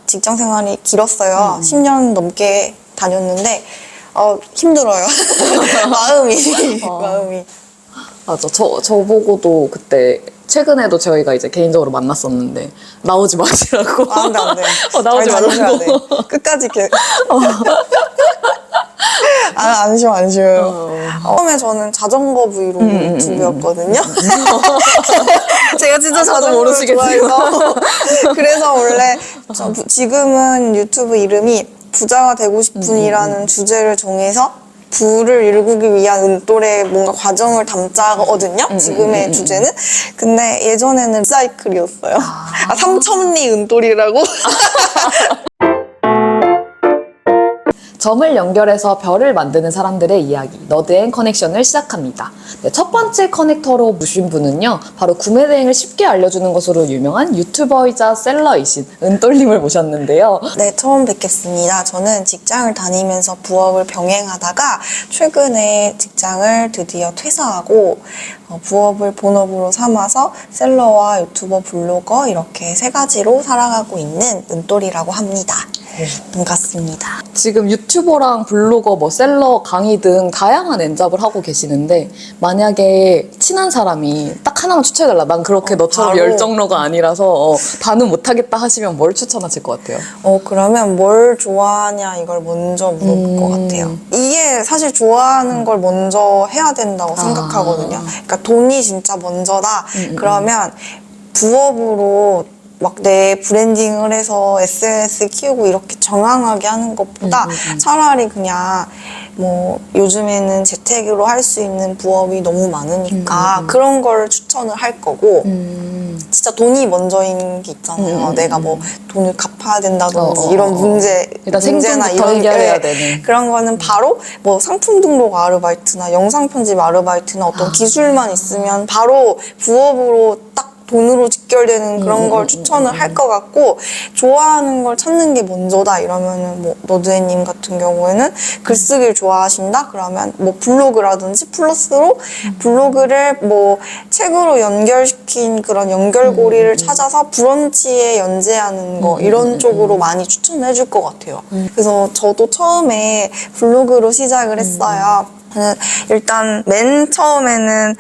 직장 생활이 길었어요. 10년 넘게 다녔는데 힘들어요. 마음이. 맞아. 저보고도 그때 최근에도 저희가 이제 개인적으로 만났었는데 나오지 마시라고. 안 돼. 나오지 말라고. 끝까지 이렇게. 안 쉬어요. 처음에 저는 자전거 브이로그 유튜브였거든요. 제가 진짜 자전거를 좋아해서. 그래서 원래 지금은 유튜브 이름이 부자가 되고 싶은이라는 주제를 정해서 부를 일구기 위한 은돌의 뭔가 과정을 담자거든요. 지금의 주제는. 근데 예전에는 리사이클이었어요. 삼천리 은돌이라고. 점을 연결해서 별을 만드는 사람들의 이야기, 너드앤 커넥션을 시작합니다. 네, 첫 번째 커넥터로 모신 분은요, 바로 구매 대행을 쉽게 알려주는 것으로 유명한 유튜버이자 셀러이신 은돌님을 모셨는데요. 네, 처음 뵙겠습니다. 저는 직장을 다니면서 부업을 병행하다가 최근에 직장을 드디어 퇴사하고 부업을 본업으로 삼아서 셀러와 유튜버, 블로거 이렇게 세 가지로 살아가고 있는 은돌이라고 합니다. 반갑습니다. 지금 유튜버랑 블로거, 셀러, 강의 등 다양한 엔잡을 하고 계시는데 만약에 친한 사람이 딱 하나만 추천해달라. 난 그렇게 너처럼 바로. 열정러가 아니라서 다는 못하겠다 하시면 뭘 추천하실 것 같아요? 그러면 뭘 좋아하냐 이걸 먼저 물어볼 것 같아요. 이게 사실 좋아하는 걸 먼저 해야 된다고 생각하거든요. 그러니까 돈이 진짜 먼저다. 그러면 부업으로 막 내 브랜딩을 해서 SNS 키우고 이렇게 정황하게 하는 것보다 차라리 그냥 뭐 요즘에는 재택으로 할 수 있는 부업이 너무 많으니까 그런 걸 추천을 할 거고 진짜 돈이 먼저인 게 있잖아요. 내가 뭐 돈을 갚아야 된다든지 이런 문제나 생존부터 해결해야 되는 그런 거는 바로 뭐 상품 등록 아르바이트나 영상 편집 아르바이트나 어떤 기술만 있으면 바로 부업으로 딱 돈으로 직결되는 그런 걸 추천을 할 것 같고, 좋아하는 걸 찾는 게 먼저다 이러면은 뭐 너드애님 같은 경우에는 글쓰기를 좋아하신다 그러면 뭐 블로그라든지 플러스로 블로그를 뭐 책으로 연결시킨 그런 연결고리를 찾아서 브런치에 연재하는 거 이런 쪽으로 많이 추천해 줄 것 같아요. 그래서 저도 처음에 블로그로 시작을 했어요. 일단 맨 처음에는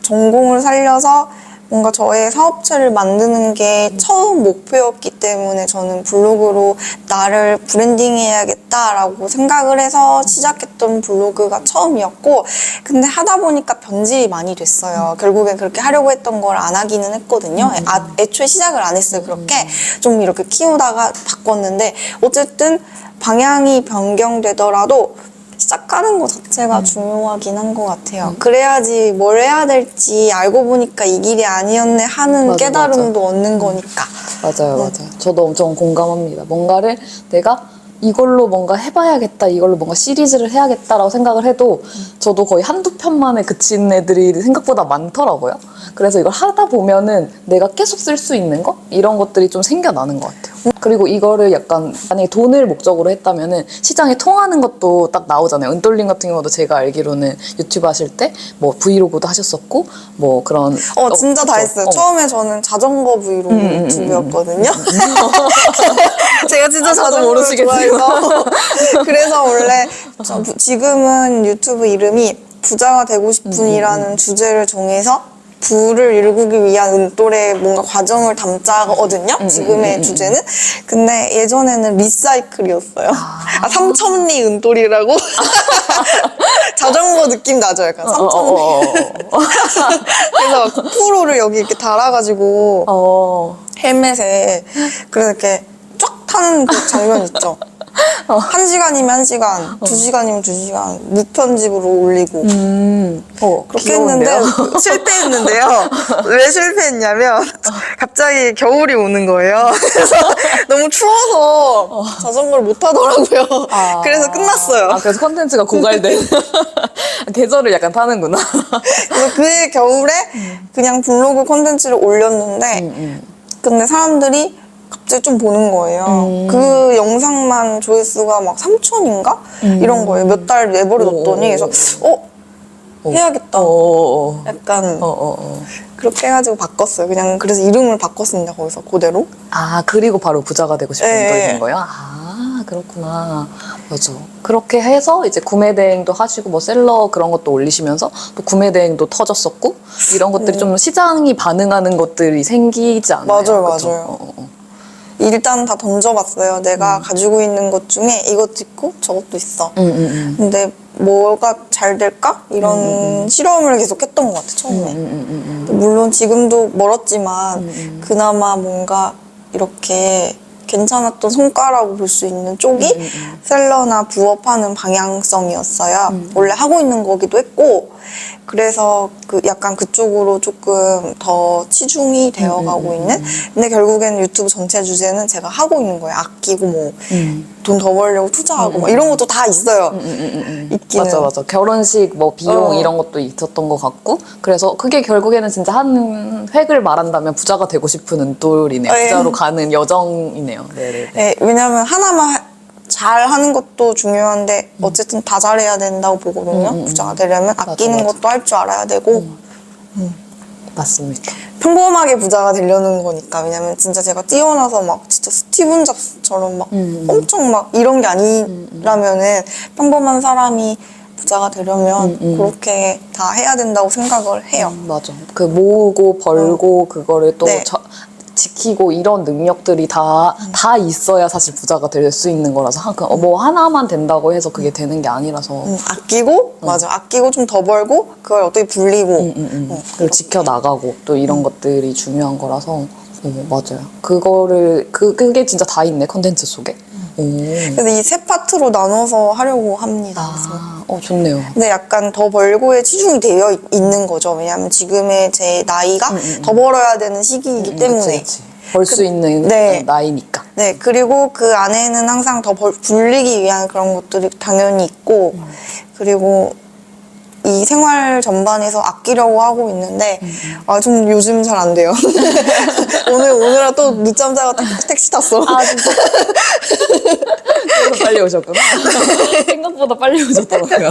전공을 살려서 뭔가 저의 사업체를 만드는 게 처음 목표였기 때문에 저는 블로그로 나를 브랜딩해야겠다라고 생각을 해서 시작했던 블로그가 처음이었고, 근데 하다 보니까 변질이 많이 됐어요. 결국엔 그렇게 하려고 했던 걸 안 하기는 했거든요. 애초에 시작을 안 했어요. 그렇게 좀 이렇게 키우다가 바꿨는데 어쨌든 방향이 변경되더라도 시작하는 것 자체가 중요하긴 한 것 같아요. 그래야지 뭘 해야 될지 알고 보니까 이 길이 아니었네 하는 깨달음도 얻는 거니까. 맞아요. 저도 엄청 공감합니다. 뭔가를 내가 이걸로 뭔가 해봐야겠다, 이걸로 뭔가 시리즈를 해야겠다라고 생각을 해도 저도 거의 한두 편만에 그친 애들이 생각보다 많더라고요. 그래서 이걸 하다 보면은 내가 계속 쓸 수 있는 거? 이런 것들이 좀 생겨나는 것 같아요. 그리고 이거를 약간 만약에 돈을 목적으로 했다면은 시장에 통하는 것도 딱 나오잖아요. 은돌림 같은 경우도 제가 알기로는 유튜브 하실 때 뭐 브이로그도 하셨었고 뭐 그런 진짜 다 했어요. 처음에 저는 자전거 브이로그 유튜브였거든요. 제가 진짜 자전거를 좋아해서 그래서 원래 지금은 유튜브 이름이 부자가 되고 싶은이라는 주제를 정해서 부를 일구기 위한 은돌의 뭔가 과정을 담자거든요. 지금의 주제는. 근데 예전에는 리사이클이었어요. 삼천리 은돌이라고. 자전거 느낌 나죠? 약간 삼천리. 그래서 프로를 여기 이렇게 달아가지고 헬멧에 그래서 이렇게 쫙 타는 그 장면 있죠? 1시간이면 1시간, 2시간이면 2시간 무편집으로 올리고 그렇게 귀여운데요? 했는데 실패했는데요. 왜 실패했냐면 갑자기 겨울이 오는 거예요. 그래서 너무 추워서 자전거를 못 타더라고요. 그래서 끝났어요. 그래서 컨텐츠가 고갈된 계절을 약간 타는구나. 그래서 그 겨울에 그냥 블로그 컨텐츠를 올렸는데 근데 사람들이 갑자기 좀 보는 거예요. 그 영상만 조회수가 막 3천인가? 이런 거예요. 몇 달 내버려뒀더니 그래서 해야겠다. 약간 그렇게 해가지고 바꿨어요. 그냥 그래서 이름을 바꿨습니다. 거기서 그대로. 아, 그리고 바로 부자가 되고 싶은 네. 거인 거예요? 아, 그렇구나. 맞아. 그렇게 해서 이제 구매 대행도 하시고 뭐 셀러 그런 것도 올리시면서 또 구매 대행도 터졌었고 이런 것들이 좀 시장이 반응하는 것들이 생기지 않나요? 맞아요, 그쵸? 맞아요. 일단 다 던져봤어요. 내가 가지고 있는 것 중에 이것도 있고 저것도 있어. 근데 뭐가 잘 될까? 이런 실험을 계속 했던 것 같아, 처음에. 물론 지금도 멀었지만 그나마 뭔가 이렇게 괜찮았던 성과라고 볼 수 있는 쪽이 셀러나 부업하는 방향성이었어요. 원래 하고 있는 거기도 했고, 그래서 그 약간 그쪽으로 조금 더 치중이 되어가고 있는. 근데 결국에는 유튜브 전체 주제는 제가 하고 있는 거예요. 아끼고 뭐 돈 더 벌려고 투자하고 막 이런 것도 다 있어요. 있기는. 맞아, 맞아. 결혼식 뭐 비용 어. 이런 것도 있었던 것 같고 그래서 그게 결국에는 진짜 한 획을 말한다면 부자가 되고 싶은 은돌이네요. 네. 부자로 가는 여정이네요. 네네네. 네, 왜냐면 하나만 잘 하는 것도 중요한데 어쨌든 다 잘해야 된다고 보거든요. 부자가 되려면 아끼는 맞아. 것도 할 줄 알아야 되고 맞습니다. 평범하게 부자가 되려는 거니까. 왜냐면 진짜 제가 뛰어나서 막 진짜 스티븐 잡스처럼 막 엄청 막 이런 게 아니라면은 평범한 사람이 부자가 되려면 그렇게 다 해야 된다고 생각을 해요. 맞아. 그 모으고 벌고 그거를 또 네. 지키고 이런 능력들이 다 있어야 사실 부자가 될 수 있는 거라서 뭐 하나만 된다고 해서 그게 되는 게 아니라서 아끼고 맞아. 아끼고 좀 더 벌고 그걸 어떻게 불리고 그걸 지켜나가고 또 이런 것들이 중요한 거라서 맞아요. 그거를 그게 진짜 다 있네 컨텐츠 속에. 그래서 이 세 파트로 나눠서 하려고 합니다. 그래서. 좋네요. 근데 약간 더 벌고에 치중이 되어 있는 거죠. 왜냐하면 지금의 제 나이가 더 벌어야 되는 시기이기 때문에. 벌 수 있는 네. 나이니까. 네, 그리고 그 안에는 항상 더 불리기 위한 그런 것들이 당연히 있고, 그리고 이 생활 전반에서 아끼려고 하고 있는데, 좀 요즘 잘 안 돼요. 오늘아 또 늦잠 자고 택시 탔어. 아 진짜. 그래서 빨리 오셨구나. 생각보다 빨리 오셨더라고요.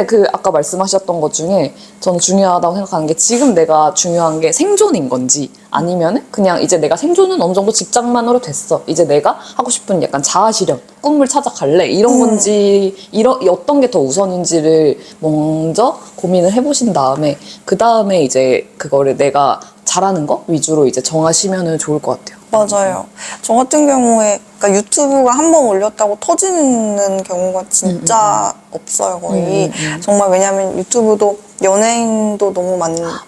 그 아까 말씀하셨던 것 중에 저는 중요하다고 생각하는 게 지금 내가 중요한 게 생존인 건지 아니면은 그냥 이제 내가 생존은 어느 정도 직장만으로 됐어. 이제 내가 하고 싶은 약간 자아실현, 꿈을 찾아갈래 이런 건지 어떤 게 더 우선인지를 먼저 고민을 해보신 다음에 그 다음에 이제 그거를 내가 잘하는 거 위주로 이제 정하시면은 좋을 것 같아요. 맞아요. 저 같은 경우에 그러니까 유튜브가 한 번 올렸다고 터지는 경우가 진짜 없어요, 거의. 정말 왜냐면 유튜브도 연예인도 너무 많이 맞아.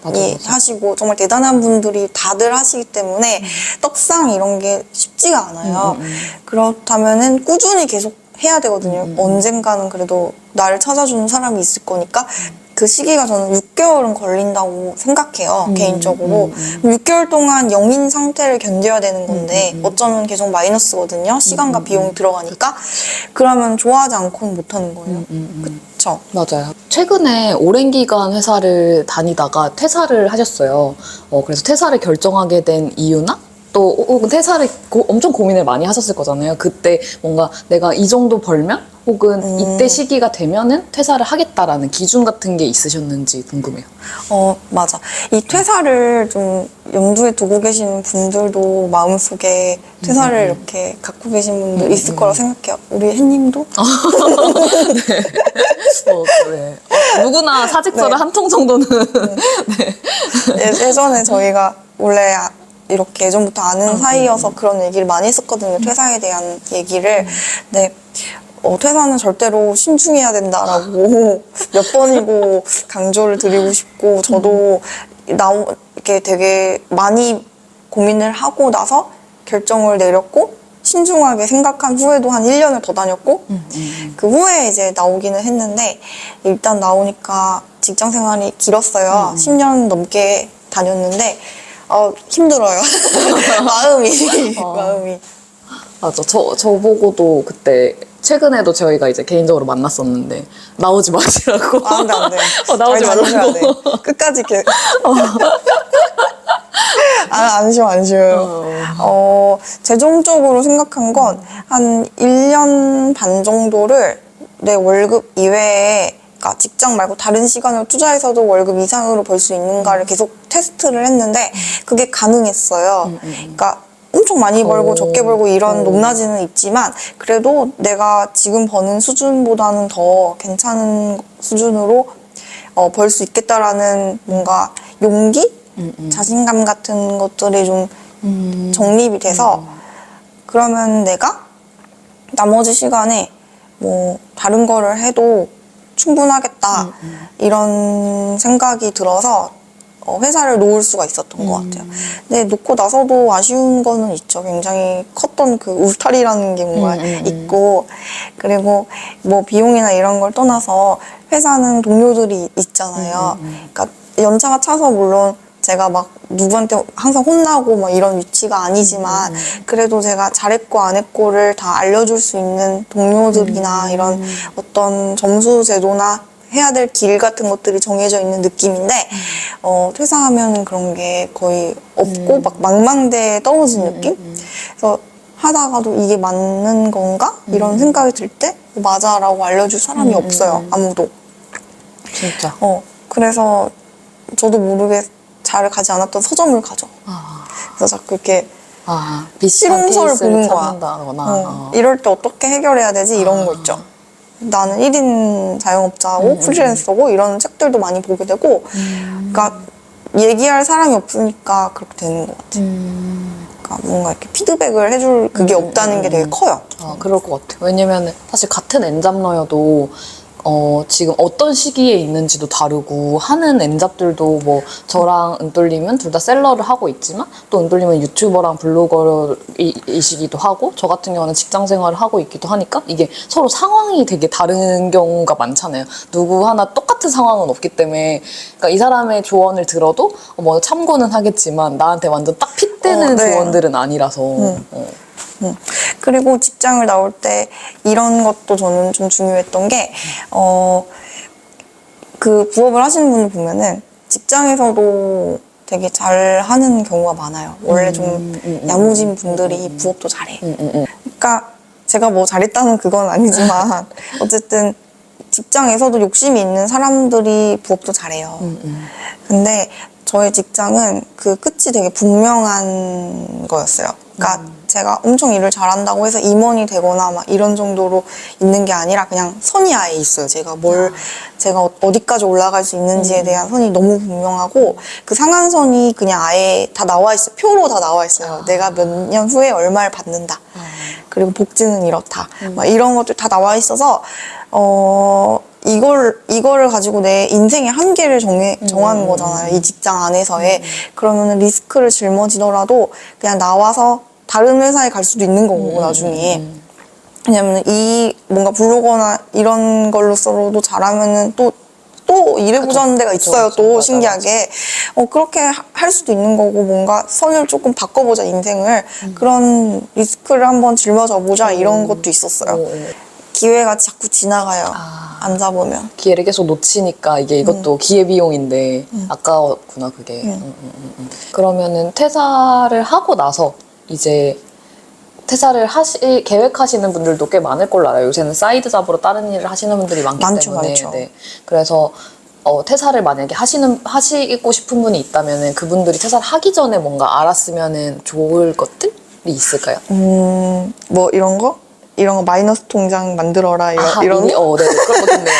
하시고 정말 대단한 분들이 다들 하시기 때문에 떡상 이런 게 쉽지가 않아요. 그렇다면은 꾸준히 계속 해야 되거든요. 언젠가는 그래도 나를 찾아주는 사람이 있을 거니까 그 시기가 저는 6개월은 걸린다고 생각해요, 개인적으로. 6개월 동안 영인 상태를 견뎌야 되는 건데 어쩌면 계속 마이너스거든요. 시간과 비용이 들어가니까. 그러면 좋아하지 않고는 못하는 거예요. 그쵸? 맞아요. 최근에 오랜 기간 회사를 다니다가 퇴사를 하셨어요. 그래서 퇴사를 결정하게 된 이유나 또 혹은 퇴사를 엄청 고민을 많이 하셨을 거잖아요. 그때 뭔가 내가 이 정도 벌면 혹은 이때 시기가 되면은 퇴사를 하겠다라는 기준 같은 게 있으셨는지 궁금해요. 맞아. 이 퇴사를 좀 염두에 두고 계시는 분들도 마음속에 퇴사를 이렇게 갖고 계신 분들 있을 거라 생각해요. 우리 햇님도? 그래. 누구나 사직서를 네. 한 통 정도는. 예전에 저희가 원래 이렇게 예전부터 아는 사이여서 그런 얘기를 많이 했었거든요. 퇴사에 대한 얘기를. 네. 퇴사는 절대로 신중해야 된다라고 몇 번이고 강조를 드리고 싶고, 저도 이렇게 되게 많이 고민을 하고 나서 결정을 내렸고, 신중하게 생각한 후에도 한 1년을 더 다녔고, 그 후에 이제 나오기는 했는데, 일단 나오니까 직장 생활이 길었어요. 10년 넘게 다녔는데, 힘들어요. 마음이. 맞아. 저보고도 그때 최근에도 저희가 이제 개인적으로 만났었는데 나오지 마시라고. 안 돼, 안 돼. 나오지 잘 다니셔야 말라고. 돼. 끝까지 이렇게. 안 쉬워요. 최종적으로 생각한 건 한 1년 반 정도를 내 월급 이외에 그러니까 직장 말고 다른 시간을 투자해서도 월급 이상으로 벌 수 있는가를 계속 테스트를 했는데 그게 가능했어요. 그러니까 엄청 많이 벌고 오. 적게 벌고 이런 오. 높낮이는 있지만 그래도 내가 지금 버는 수준보다는 더 괜찮은 수준으로 벌 수 있겠다라는 뭔가 용기? 자신감 같은 것들이 좀 정립이 돼서 그러면 내가 나머지 시간에 뭐 다른 거를 해도 충분하겠다 이런 생각이 들어서 회사를 놓을 수가 있었던 것 같아요. 근데 놓고 나서도 아쉬운 거는 있죠. 굉장히 컸던 그 울타리라는 게 뭔가 있고 그리고 뭐 비용이나 이런 걸 떠나서 회사는 동료들이 있잖아요. 그러니까 연차가 차서 물론 제가 막 누구한테 항상 혼나고 막 이런 위치가 아니지만 그래도 제가 잘했고 안 했고를 다 알려줄 수 있는 동료들이나 이런 어떤 점수 제도나 해야 될 길 같은 것들이 정해져 있는 느낌인데 퇴사하면 그런 게 거의 없고 막 망망대해 떨어진 느낌? 그래서 하다가도 이게 맞는 건가? 이런 생각이 들 때 맞아라고 알려줄 사람이 없어요. 아무도. 진짜. 그래서 저도 모르게 잘 가지 않았던 서점을 가죠. 그래서 자꾸 이렇게 비슷한 실용서를 케이스를 보는 거야. 찾는다거나. 이럴 때 어떻게 해결해야 되지? 이런 거 있죠. 나는 1인 자영업자고 프리랜서고 이런 책들도 많이 보게 되고 그러니까 얘기할 사람이 없으니까 그렇게 되는 것 같아요. 그러니까 뭔가 이렇게 피드백을 해줄 그게 없다는 게 되게 커요. 그럴 것 같아요. 왜냐면 사실 같은 엔잡러여도 지금 어떤 시기에 있는지도 다르고 하는 엔잡들도 뭐 저랑 은돌님은 둘 다 셀러를 하고 있지만 또 은돌님은 유튜버랑 블로거이시기도 하고 저 같은 경우는 직장 생활을 하고 있기도 하니까 이게 서로 상황이 되게 다른 경우가 많잖아요. 누구 하나 똑같은 상황은 없기 때문에 그러니까 이 사람의 조언을 들어도 뭐 참고는 하겠지만 나한테 완전 딱 핏되는 네. 조언들은 아니라서 그리고 직장을 나올 때 이런 것도 저는 좀 중요했던 게, 그 부업을 하시는 분을 보면은 직장에서도 되게 잘 하는 경우가 많아요. 원래 좀 야무진 분들이 부업도 잘해. 그러니까 제가 뭐 잘했다는 그건 아니지만 어쨌든 직장에서도 욕심이 있는 사람들이 부업도 잘해요. 근데 저의 직장은 그 끝이 되게 분명한 거였어요. 그러니까 제가 엄청 일을 잘한다고 해서 임원이 되거나 막 이런 정도로 있는 게 아니라 그냥 선이 아예 있어요. 제가 어디까지 올라갈 수 있는지에 대한 선이 너무 분명하고 그 상한선이 그냥 아예 다 나와 있어요. 표로 다 나와 있어요. 내가 몇 년 후에 얼마를 받는다. 그리고 복지는 이렇다. 막 이런 것들 다 나와 있어서 이거를 가지고 내 인생의 한계를 정하는 거잖아요. 이 직장 안에서의. 그러면 리스크를 짊어지더라도 그냥 나와서 다른 회사에 갈 수도 있는 거고, 나중에. 왜냐면 뭔가 블로거나 이런 걸로서도 잘하면은 또 일해보자는 데가 있어요. 또 맞아, 신기하게. 그렇게 할 수도 있는 거고, 뭔가 선을 조금 바꿔보자, 인생을. 그런 리스크를 한번 жил어져 보자, 이런 것도 있었어요. 기회가 자꾸 지나가요. 앉아보면. 기회를 계속 놓치니까 이것도 기회비용인데 아까웠구나 그게. 그러면은 퇴사를 하고 나서 이제 퇴사를 계획하시는 분들도 꽤 많을 걸로 알아요. 요새는 사이드 잡으로 다른 일을 하시는 분들이 많기 때문에. 많죠. 네. 그래서 퇴사를 만약에 하시고 싶은 분이 있다면은 그분들이 퇴사를 하기 전에 뭔가 알았으면은 좋을 것들이 있을까요? 뭐 이런 거 마이너스 통장 만들어라 이런 미리? 네, 그런 거 좋네요.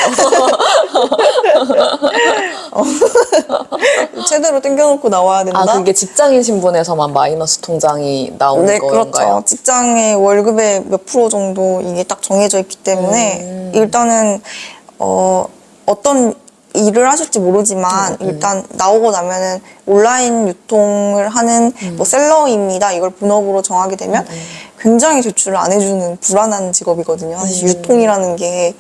제대로 땡겨놓고 나와야 된다. 그게 직장인 신분에서만 마이너스 통장이 나오는 네, 건가요? 그렇죠. 직장의 월급의 몇 프로 정도 이게 딱 정해져 있기 때문에 일단은 어떤 일을 하실지 모르지만 일단 나오고 나면은 온라인 유통을 하는 뭐 셀러입니다. 이걸 본업으로 정하게 되면 굉장히 제출을 안 해주는 불안한 직업이거든요. 사실 유통이라는 게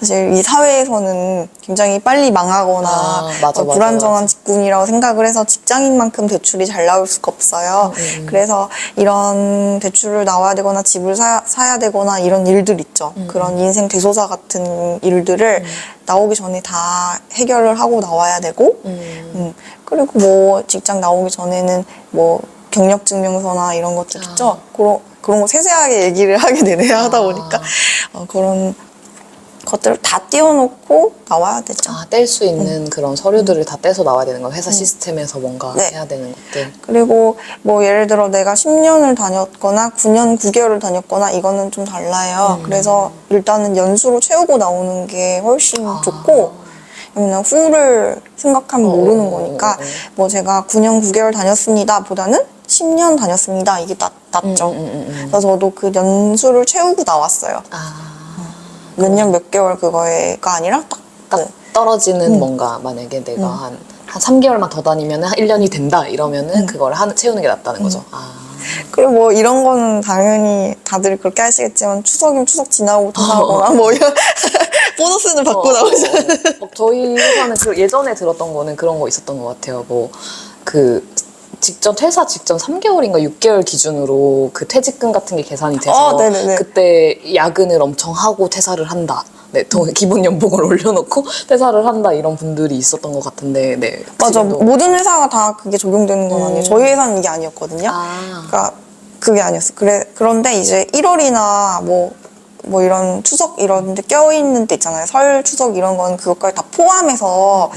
사실 이 사회에서는 굉장히 빨리 망하거나 맞아. 불안정한 직군이라고 생각을 해서 직장인만큼 대출이 잘 나올 수가 없어요. 그래서 이런 대출을 나와야 되거나 집을 사야 되거나 이런 일들 있죠. 그런 인생 대소사 같은 일들을 나오기 전에 다 해결을 하고 나와야 되고 그리고 뭐 직장 나오기 전에는 뭐 경력증명서나 이런 것들 있죠. 그런 거 세세하게 얘기를 하게 되네요. 하다 보니까 그런 것들을 다 띄워놓고 나와야 되죠. 아, 뗄 수 있는 그런 서류들을 다 떼서 나와야 되는 거. 회사 시스템에서 뭔가 네. 해야 되는 것들. 그리고 뭐 예를 들어 내가 10년을 다녔거나 9년 9개월을 다녔거나 이거는 좀 달라요. 그래서 일단은 연수로 채우고 나오는 게 훨씬 좋고, 왜냐면 후를 생각하면 모르는 거니까 뭐 제가 9년 9개월 다녔습니다 보다는 10년 다녔습니다 이게 낫죠. 그래서 저도 그 연수를 채우고 나왔어요. 몇 년 몇 개월 그거가 아니라 딱 떨어지는 뭔가 만약에 내가 한 3개월만 더 다니면 한 1년이 된다 이러면은 그걸 채우는 게 낫다는 거죠. 그리고 뭐 이런 거는 당연히 다들 그렇게 하시겠지만 추석이면 추석 지나고 퇴사하거나 뭐 이런 보너스는 받고 나오죠. 저희 회사는 예전에 들었던 거는 그런 거 있었던 것 같아요. 뭐 퇴사 직전 3개월인가 6개월 기준으로 그 퇴직금 같은 게 계산이 돼서 그때 야근을 엄청 하고 퇴사를 한다. 네, 기본 연봉을 올려놓고 퇴사를 한다 이런 분들이 있었던 것 같은데, 네. 맞아, 지금도. 모든 회사가 다 그게 적용되는 건 아니에요. 저희 회사는 이게 아니었거든요. 그러니까 그게 아니었어. 그런데 이제 1월이나 뭐 이런 추석 이런 데 껴있는 때 있잖아요. 설, 추석 이런 건 그것까지 다 포함해서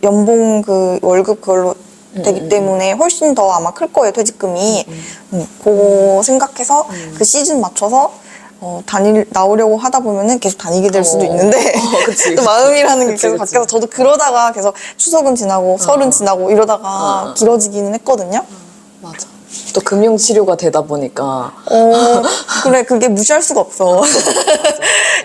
연봉 그 월급 그걸로 되기 때문에 훨씬 더 아마 클 거예요, 퇴직금이. 그거 생각해서 그 시즌 맞춰서 나오려고 하다 보면은 계속 다니게 될 수도 있는데, 그치, 또 마음이라는 게 계속 그치. 바뀌어서 저도 그러다가 계속 추석은 지나고 설은 지나고 이러다가 길어지기는 했거든요. 맞아. 또 금융치료가 되다 보니까. 그래, 그게 무시할 수가 없어.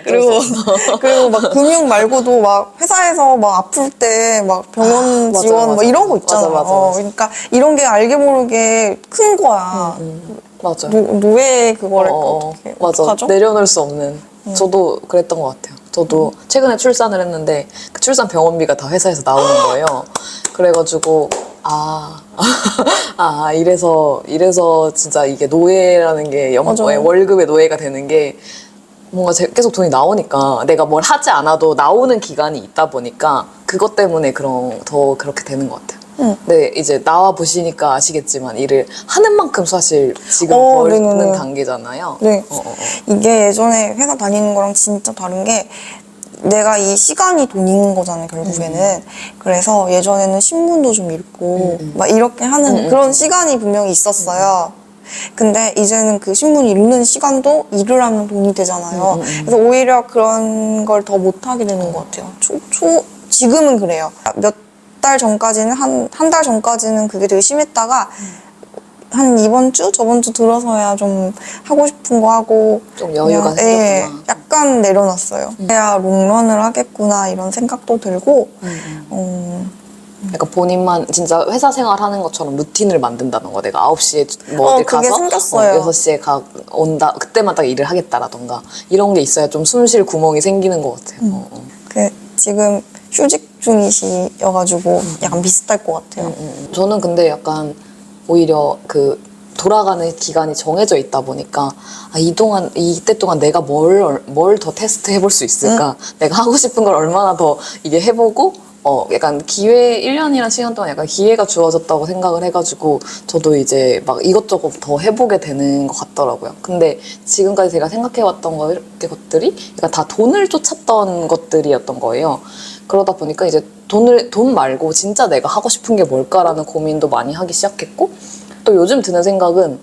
그리고 막 금융 말고도 막 회사에서 막 아플 때 막 병원 지원 막 이런 거 있잖아. 맞아. 그러니까 이런 게 알게 모르게 큰 거야. 맞아. 노예 그거를 어떻게 맞아. 어떡하죠? 내려놓을 수 없는. 저도 그랬던 것 같아요. 저도 최근에 출산을 했는데 그 출산 병원비가 다 회사에서 나오는 거예요. 그래가지고 이래서 진짜 이게 노예라는 게 월급의 노예가 되는 게 뭔가 계속 돈이 나오니까 내가 뭘 하지 않아도 나오는 기간이 있다 보니까 그것 때문에 더 그렇게 되는 것 같아요. 근데 이제 나와 보시니까 아시겠지만 일을 하는 만큼 사실 지금 벌는 단계잖아요. 네. 이게 예전에 회사 다니는 거랑 진짜 다른 게 내가 이 시간이 돈인 거잖아요, 결국에는. 그래서 예전에는 신문도 좀 읽고 막 이렇게 하는 그런 시간이 분명히 있었어요. 근데 이제는 그 신문 읽는 시간도 일을 하면 돈이 되잖아요. 그래서 오히려 그런 걸 더 못하게 되는 것 같아요. 지금은 그래요. 몇 달 전까지는 한 달 전까지는 그게 되게 심했다가 한 이번 주 저번 주 들어서야 좀 하고 싶은 거 하고 좀 여유가 생겼구나. 약간 내려놨어요. 그래야 롱런을 하겠구나 이런 생각도 들고 약간 본인만 진짜 회사 생활 하는 것처럼 루틴을 만든다는 거. 내가 9시에 뭐 어디 그게 가서 생겼어요. 6시에 온다. 그때만 딱 일을 하겠다라던가 이런 게 있어야 좀 숨 쉴 구멍이 생기는 것 같아요. 지금 휴직 중이시여가지고 약간 비슷할 것 같아요. 저는 근데 약간 오히려 그 돌아가는 기간이 정해져 있다 보니까 이때 동안 내가 뭘 더 테스트 해볼 수 있을까? 내가 하고 싶은 걸 얼마나 더 이게 해보고 약간 1년이란 시간 동안 약간 기회가 주어졌다고 생각을 해가지고 저도 이제 막 이것저것 더 해보게 되는 것 같더라고요. 근데 지금까지 제가 생각해왔던 것들이 약간 다 돈을 쫓았던 것들이었던 거예요. 그러다 보니까 이제 돈 말고 진짜 내가 하고 싶은 게 뭘까라는 고민도 많이 하기 시작했고, 또 요즘 드는 생각은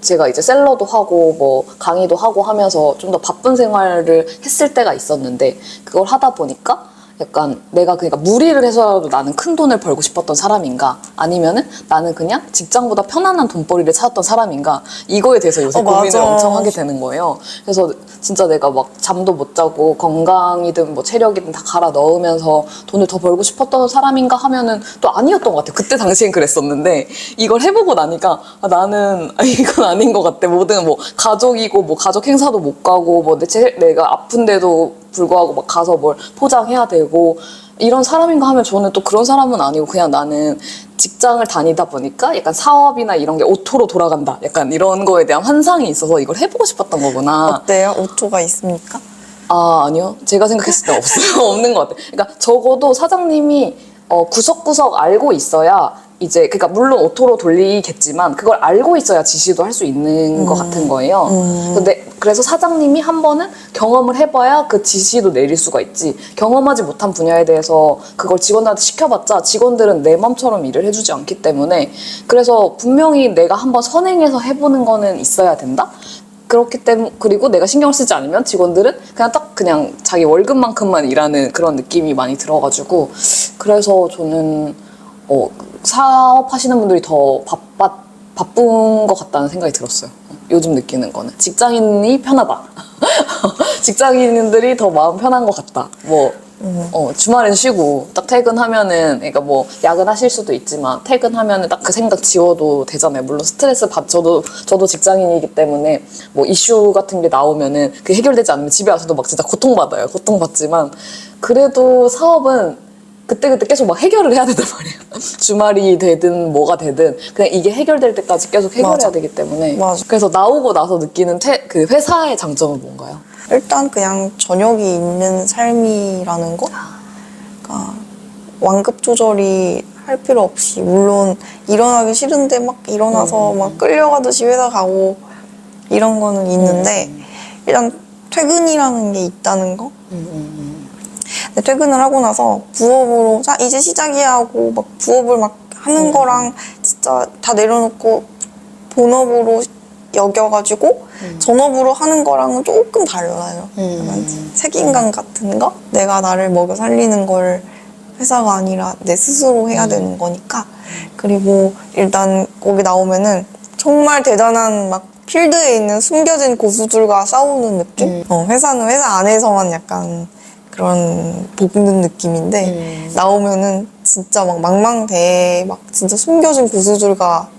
제가 이제 셀러도 하고 뭐 강의도 하고 하면서 좀 더 바쁜 생활을 했을 때가 있었는데, 그걸 하다 보니까 약간 내가 그러니까 무리를 해서라도 나는 큰 돈을 벌고 싶었던 사람인가, 아니면은 나는 그냥 직장보다 편안한 돈벌이를 찾았던 사람인가, 이거에 대해서 요새 고민을 엄청 하게 되는 거예요. 그래서 진짜 내가 막 잠도 못 자고 건강이든 뭐 체력이든 다 갈아 넣으면서 돈을 더 벌고 싶었던 사람인가 하면은 또 아니었던 것 같아요. 그때 당시엔 그랬었는데 이걸 해보고 나니까 나는 이건 아닌 것 같아. 뭐든 뭐 가족이고 뭐 가족 행사도 못 가고 뭐 내가 아픈데도 불구하고 막 가서 뭘 포장해야 되고 이런 사람인가 하면 저는 또 그런 사람은 아니고, 그냥 나는 직장을 다니다 보니까 약간 사업이나 이런 게 오토로 돌아간다, 약간 이런 거에 대한 환상이 있어서 이걸 해보고 싶었던 거구나. 어때요? 오토가 있습니까? 아니요. 제가 생각했을 때 없어요. 없는 것 같아요. 그러니까 적어도 사장님이 구석구석 알고 있어야 이제 그러니까 물론 오토로 돌리겠지만 그걸 알고 있어야 지시도 할 수 있는 것 같은 거예요. 근데 그래서 사장님이 한 번은 경험을 해봐야 그 지시도 내릴 수가 있지. 경험하지 못한 분야에 대해서 그걸 직원들한테 시켜봤자 직원들은 내 맘처럼 일을 해주지 않기 때문에 그래서 분명히 내가 한번 선행해서 해보는 거는 있어야 된다. 그렇기 때문에 그리고 내가 신경 쓰지 않으면 직원들은 그냥 딱 그냥 자기 월급만큼만 일하는 그런 느낌이 많이 들어가지고 그래서 저는 사업하시는 분들이 더 바쁜 것 같다는 생각이 들었어요. 요즘 느끼는 거는 직장인이 편하다. 직장인들이 더 마음 편한 것 같다. 주말엔 쉬고 딱 퇴근하면은 그러니까 뭐 야근하실 수도 있지만 퇴근하면은 딱 그 생각 지워도 되잖아요. 물론 스트레스 저도 직장인이기 때문에 뭐 이슈 같은 게 나오면은 그 해결되지 않으면 집에 와서도 막 진짜 고통받아요. 고통받지만 그래도 사업은 그때그때 계속 막 해결을 해야 된단 말이에요. 주말이 되든 뭐가 되든 그냥 이게 해결될 때까지 계속 해결해야 맞아. 되기 때문에 맞아. 그래서 나오고 나서 느끼는 그 회사의 장점은 뭔가요? 일단 그냥 저녁이 있는 삶이라는 거? 그러니까 완급 조절이 할 필요 없이 물론 일어나기 싫은데 막 일어나서 막 끌려가듯이 회사 가고 이런 거는 있는데 일단 퇴근이라는 게 있다는 거? 근데 퇴근을 하고 나서 부업으로 자 이제 시작이야 하고 막 부업을 막 하는 거랑 진짜 다 내려놓고 본업으로 여겨가지고 전업으로 하는 거랑은 조금 달라요. 약간 책임감 같은 거? 내가 나를 먹여 살리는 걸 회사가 아니라 내 스스로 해야 되는 거니까. 그리고 일단 거기 나오면은 정말 대단한 막 필드에 있는 숨겨진 고수들과 싸우는 느낌? 회사는 회사 안에서만 약간 그런 볶는 느낌인데 나오면은 진짜 막 망망대해 막 진짜 숨겨진 고수들과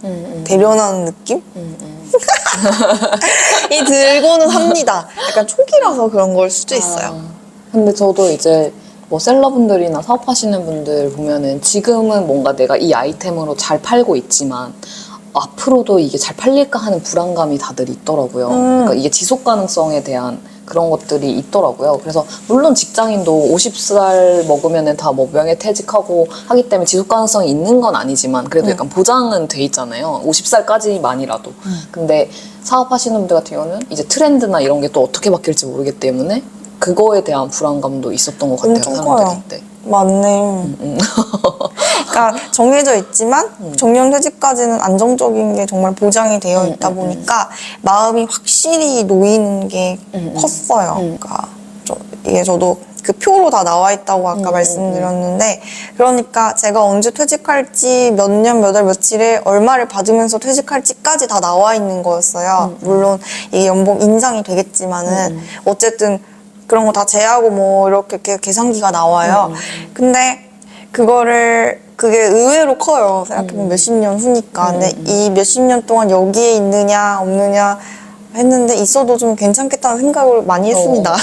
대련하는 느낌? 이 들고는 합니다. 약간 초기라서 그런 걸 수도 있어요. 근데 저도 이제 뭐 셀러분들이나 사업하시는 분들 보면은 지금은 뭔가 내가 이 아이템으로 잘 팔고 있지만 앞으로도 이게 잘 팔릴까 하는 불안감이 다들 있더라고요. 그러니까 이게 지속 가능성에 대한 그런 것들이 있더라고요. 그래서 물론 직장인도 50살 먹으면은 다 뭐 명예퇴직하고 하기 때문에 지속 가능성이 있는 건 아니지만 그래도 약간 보장은 돼 있잖아요. 50살까지만이라도. 근데 사업하시는 분들 같은 경우는 이제 트렌드나 이런 게 또 어떻게 바뀔지 모르기 때문에 그거에 대한 불안감도 있었던 것 같아요. 엄청 사람들이. 커요. 네. 맞네. 그러니까 정해져 있지만 정년퇴직까지는 안정적인 게 정말 보장이 되어 있다 보니까 마음이 확실히 놓이는 게 컸어요. 그러니까 이게 저도 그 표로 다 나와 있다고 아까 말씀드렸는데 그러니까 제가 언제 퇴직할지 몇 년 몇 월 며칠에 얼마를 받으면서 퇴직할지까지 다 나와 있는 거였어요. 물론 이 연봉 인상이 되겠지만은 어쨌든 그런 거 다 제하고 뭐 이렇게 계산기가 나와요. 근데 그게 의외로 커요. 생각해보면 몇십 년 후니까. 근데 이 몇십 년 동안 여기에 있느냐 없느냐 했는데 있어도 좀 괜찮겠다는 생각을 많이 했습니다.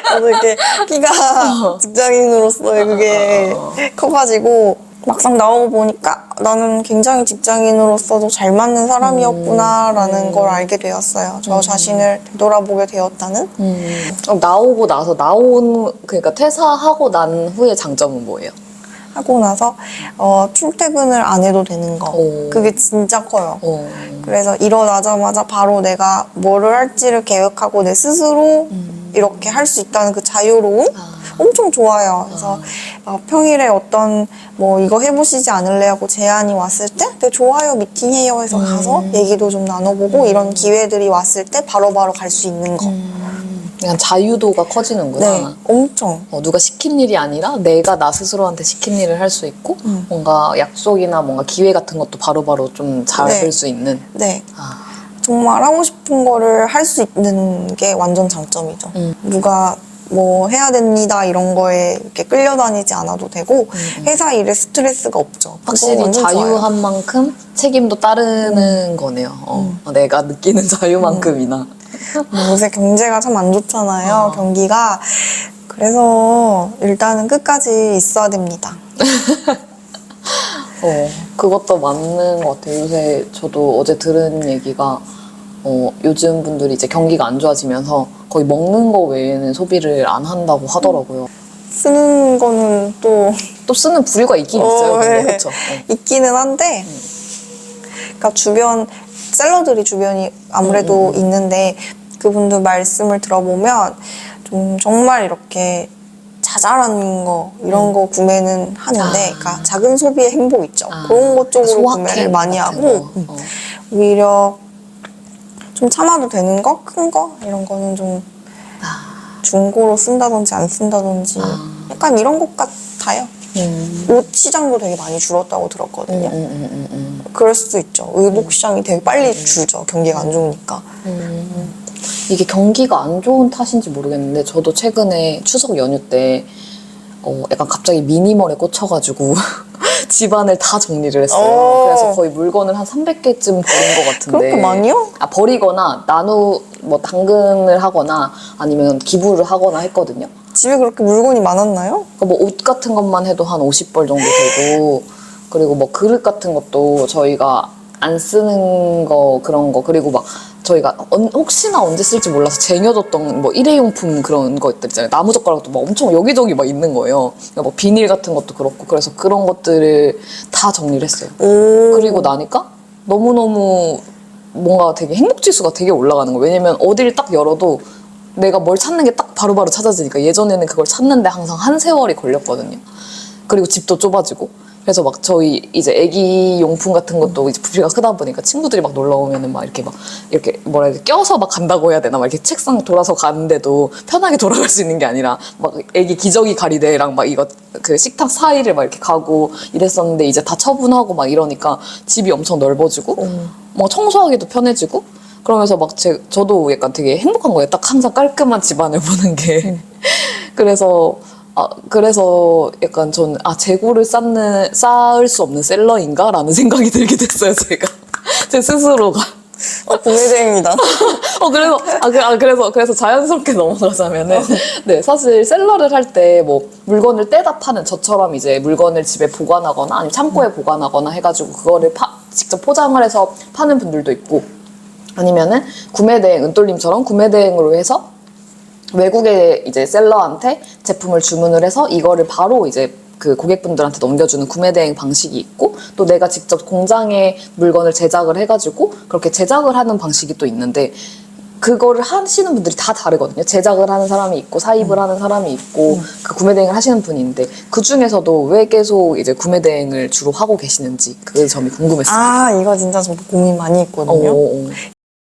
저도 이렇게 끼가 직장인으로서의 그게 커가지고 막상 나오고 보니까 나는 굉장히 직장인으로서도 잘 맞는 사람이었구나라는 걸 알게 되었어요. 저 자신을 되돌아보게 되었다는. 나오고 나서 그러니까 퇴사하고 난 후의 장점은 뭐예요? 하고 나서 출퇴근을 안 해도 되는 거. 그게 진짜 커요. 그래서 일어나자마자 바로 내가 뭐를 할지를 계획하고 내 스스로 이렇게 할 수 있다는 그 자유로움? 엄청 좋아요. 그래서 평일에 어떤 뭐 이거 해보시지 않을래 하고 제안이 왔을 때 네, 좋아요 미팅해요 해서 가서 얘기도 좀 나눠보고 이런 기회들이 왔을 때 바로바로 갈 수 있는 거. 그냥 자유도가 커지는구나. 네, 엄청. 누가 시킨 일이 아니라 내가 나 스스로한테 시킨 일을 할 수 있고 뭔가 약속이나 뭔가 기회 같은 것도 바로바로 좀 잡을 네. 수 있는. 네. 정말 하고 싶은 거를 할 수 있는 게 완전 장점이죠. 누가 뭐 해야 됩니다 이런 거에 이렇게 끌려다니지 않아도 되고 회사 일에 스트레스가 없죠. 그거 확실히 완전 자유한 좋아요. 만큼 책임도 따르는 거네요. 내가 느끼는 자유만큼이나. 요새 경제가 참 안 좋잖아요. 경기가. 그래서 일단은 끝까지 있어야 됩니다. 그것도 맞는 것 같아요. 요새 저도 어제 들은 얘기가 요즘 분들이 이제 경기가 안 좋아지면서 거의 먹는 거 외에는 소비를 안 한다고 하더라고요. 쓰는 거는 또 또 쓰는 부류가 있긴 있어요. 근데 네. 그렇죠. 있기는 한데, 그러니까 주변 셀러들이 주변이 아무래도 있는데 그분들 말씀을 들어보면 좀 정말 이렇게 자잘한 거 이런 거 구매는 하는데, 그러니까 작은 소비의 행복 있죠. 그런 것 쪽으로 소확행 구매를 많이 같은 하고 거. 오히려 좀 참아도 되는 거, 큰 거 이런 거는 좀 중고로 쓴다든지 안 쓴다든지 약간 이런 것 같아요. 옷 시장도 되게 많이 줄었다고 들었거든요. 그럴 수도 있죠. 의복 시장이 되게 빨리 줄죠. 경기가 안 좋으니까. 이게 경기가 안 좋은 탓인지 모르겠는데 저도 최근에 추석 연휴 때 약간 갑자기 미니멀에 꽂혀가지고 집안을 다 정리를 했어요. 그래서 거의 물건을 한 300개쯤 버린 것 같은데. 그렇게 많이요? 버리거나 뭐 당근을 하거나 아니면 기부를 하거나 했거든요. 집에 그렇게 물건이 많았나요? 그러니까 뭐 옷 같은 것만 해도 한 50벌 정도 되고, 그리고 뭐 그릇 같은 것도 저희가 안 쓰는 거 그런 거, 그리고 막 저희가 혹시나 언제 쓸지 몰라서 쟁여뒀던 뭐 일회용품 그런 것들 있잖아요. 나무젓가락도 막 엄청 여기저기 막 있는 거예요. 그러니까 뭐 비닐 같은 것도 그렇고, 그래서 그런 것들을 다 정리를 했어요. 그리고 나니까 너무너무 뭔가 되게 행복지수가 되게 올라가는 거예요. 왜냐면 어디를 딱 열어도 내가 뭘 찾는 게 딱 바로바로 찾아지니까. 예전에는 그걸 찾는데 항상 한 세월이 걸렸거든요. 그리고 집도 좁아지고. 그래서 막 저희 이제 애기 용품 같은 것도 이제 부피가 크다 보니까 친구들이 막 놀러 오면은 막 이렇게 뭐라 해야 돼, 껴서 막 간다고 해야 되나, 막 이렇게 책상 돌아서 가는데도 편하게 돌아갈 수 있는 게 아니라 막 애기 기저귀 가리대랑 막 이거 그 식탁 사이를 막 이렇게 가고 이랬었는데, 이제 다 처분하고 막 이러니까 집이 엄청 넓어지고 뭐 청소하기도 편해지고. 그러면서 막 저도 약간 되게 행복한 거예요. 딱 항상 깔끔한 집안을 보는 게. 그래서 약간 저는 재고를 쌓을 수 없는 셀러인가라는 생각이 들게 됐어요, 제가. 제 스스로가. 구매대행이다. 그래서 자연스럽게 넘어가자면은, 네, 사실 셀러를 할 때 뭐 물건을 떼다 파는, 저처럼 이제 물건을 집에 보관하거나 아니면 창고에 보관하거나 해가지고 그거를 직접 포장을 해서 파는 분들도 있고, 아니면은 구매대행, 은돌림처럼 구매대행으로 해서 외국의 이제 셀러한테 제품을 주문을 해서 이거를 바로 이제 그 고객분들한테 넘겨주는 구매대행 방식이 있고, 또 내가 직접 공장에 물건을 제작을 해가지고 그렇게 제작을 하는 방식이 또 있는데, 그거를 하시는 분들이 다 다르거든요. 제작을 하는 사람이 있고 사입을 하는 사람이 있고 그 구매대행을 하시는 분이 있는데, 그 중에서도 왜 계속 이제 구매대행을 주로 하고 계시는지 그 점이 궁금했어요. 이거 진짜 저도 고민 많이 했거든요.